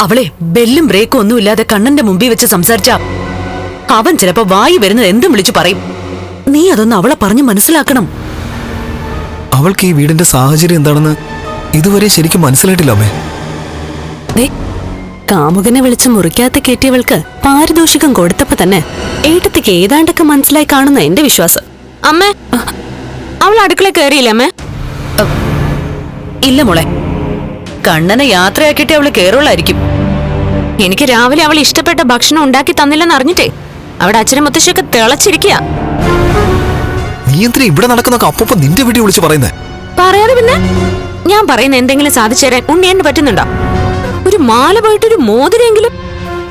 അവളെ ബെല്ലും ബ്രേക്കും ഒന്നുമില്ലാതെ കണ്ണന്റെ മുമ്പിൽ വെച്ച് സംസാരിച്ച അവൻ ചിലപ്പോ വായി വരുന്നത് എന്തും വിളിച്ചു പറയും. നീ അതൊന്ന് അവളെ പറഞ്ഞു മനസ്സിലാക്കണം. അവൾക്ക് ഈ വീടിന്റെ സാഹചര്യം എന്താണെന്ന് ഇതുവരെ ശരിക്കും മനസ്സിലായിട്ടില്ല അമ്മേ. കാമുകനെ വിളിച്ച് മുറിക്കകത്ത് കയറ്റിയവൾക്ക് പാരിതോഷികം കൊടുത്തപ്പോ തന്നെ ഏട്ടത്തിക്ക് ഏതാണ്ടൊക്കെ മനസ്സിലായി കാണുന്ന എന്റെ വിശ്വാസം. അമ്മേ, അവൾ അടുക്കള കയറിയില്ലേ അമ്മേ? ഇല്ല മോളെ, കണ്ണനെ യാത്രയാക്കിയിട്ട് അവള് കേറുള്ളായിരിക്കും. എനിക്ക് രാവിലെ അവൾ ഇഷ്ടപ്പെട്ട ഭക്ഷണം ഉണ്ടാക്കി തന്നില്ലെന്ന് അറിഞ്ഞിട്ടേ അവിടെ അച്ഛനും മുത്തശ്ശിയൊക്കെ തിളച്ചിരിക്കുക. നീ എന്തിനാ ഇവിടെ നടക്കുന്നൊക്കെ അപ്പൊ നിന്റെ വീട്ടിൽ വിളിച്ച് പറയുന്നേ? പറയാതെ പിന്നെ ഞാൻ പറയുന്ന എന്തെങ്കിലും സാധിച്ചു തരാൻ ഉണ്ണിയേന് പറ്റുന്നുണ്ടോ? ഒരു മാല പോയിട്ടൊരു മോതിരെങ്കിലും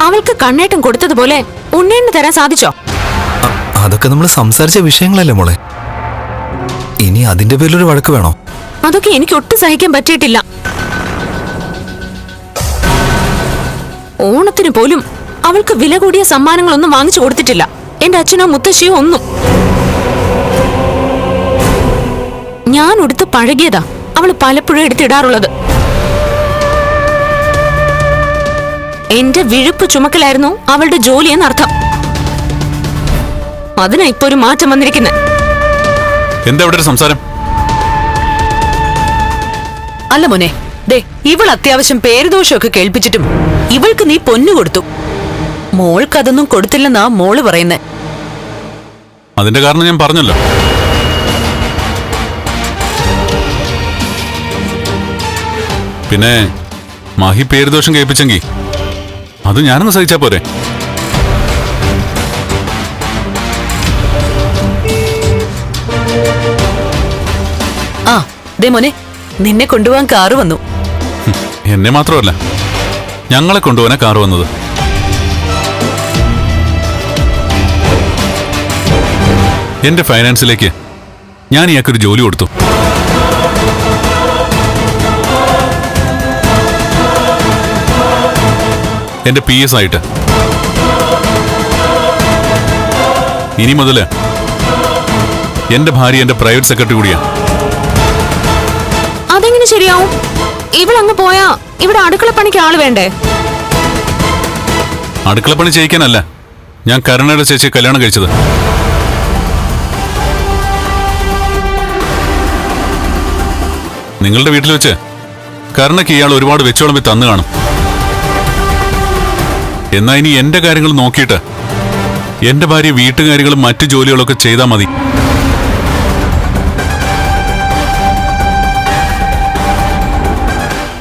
അവൾക്ക് കണ്ണേട്ടം കൊടുത്തതുപോലെ ഉണ്ണിയേന് തരാൻ സാധിച്ചോ? അതൊക്കെ നമ്മൾ സംസാരിച്ച വിഷയങ്ങളല്ലേ മോളെ. ഇനി അതിന്റെ പേരിലൊരു വഴക്ക് വേണോ? അതൊക്കെ എനിക്ക് ഒട്ടും സഹിക്കാൻ പറ്റിയിട്ടില്ല. ഓണത്തിന് പോലും അവൾക്ക് വില കൂടിയ സമ്മാനങ്ങളൊന്നും വാങ്ങിച്ചു കൊടുത്തിട്ടില്ല എന്റെ അച്ഛനോ മുത്തശ്ശിയോ ഒന്നും. ഞാൻ ഉടുത്ത് പഴകിയതാ അവള് പലപ്പോഴും എടുത്തിടാറുള്ളത്. എന്റെ വിഴുപ്പ് ചുമക്കലായിരുന്നു അവളുടെ ജോലി എന്നർത്ഥം. അതിനാ ഇപ്പൊ ഒരു മാറ്റം വന്നിരിക്കുന്നത്. എന്താ ഇവിടെ ഒരു സംസാരം? അല്ല മോനെ, ദേ ഇവൾ അത്യാവശ്യം പേരുദോഷമൊക്കെ കേൾപ്പിച്ചിട്ടും ഇവൾക്ക് നീ പൊന്നു കൊടുത്തു. മോൾക്കതൊന്നും കൊടുത്തില്ലെന്നാ മോള് പറയുന്നേ. അതിന്റെ കാരണം ഞാൻ പറഞ്ഞല്ലോ. പിന്നെ മാഹി പേരുദോഷം കേൾപ്പിച്ചെങ്കിൽ അത് ഞാനൊന്ന് സഹിച്ചാ പോരെ? ആ ദേ മോനെ, നിന്നെ കൊണ്ടുപോകാൻ കാറ് വന്നു. എന്നെ മാത്രമല്ല, ഞങ്ങളെ കൊണ്ടുപോകാനാ കാറ് വന്നത്. എന്റെ ഫൈനാൻസിലേക്ക് ഞാൻ ഇയാൾക്കൊരു ജോലി കൊടുത്തു. എന്റെ PS ആയിട്ട്. ഇനി മുതല് എന്റെ ഭാര്യ എന്റെ പ്രൈവറ്റ് സെക്രട്ടറി കൂടിയാ. അതെങ്ങനെ ശരിയാവും? ഇവളങ്ങ് പോയാ ഇവിടെ അടുക്കളപ്പണിക്ക് ആള് വേണ്ടേ? അടുക്കളപ്പണി ചെയ്യിക്കാനല്ല ഞാൻ കരുണയുടെ ചേച്ചി കല്യാണം കഴിച്ചത്. നിങ്ങളുടെ വീട്ടിൽ വെച്ച് കരുണയ്ക്ക് ഇയാൾ ഒരുപാട് വെച്ചോളമ്പി തന്നു കാണും. എന്നാ ഇനി എന്റെ കാര്യങ്ങൾ നോക്കിയിട്ട് എന്റെ ഭാര്യ വീട്ടുകാര്യങ്ങളും മറ്റു ജോലികളൊക്കെ ചെയ്താൽ മതി.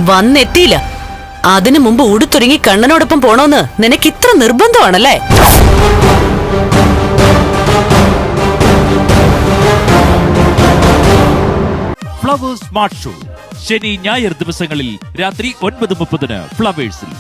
വന്നെത്തിയില്ല, അതിനു മുമ്പ് ഉടുത്തൊരുങ്ങി കണ്ണനോടൊപ്പം പോണോന്ന് നിനക്ക് ഇത്ര നിർബന്ധമാണല്ലേ? ഫ്ലവേഴ്സ് സ്മാർട്ട് ഷോ ശനി ഞായർ ദിവസങ്ങളിൽ രാത്രി 9:30 ഫ്ലവേഴ്സിൽ.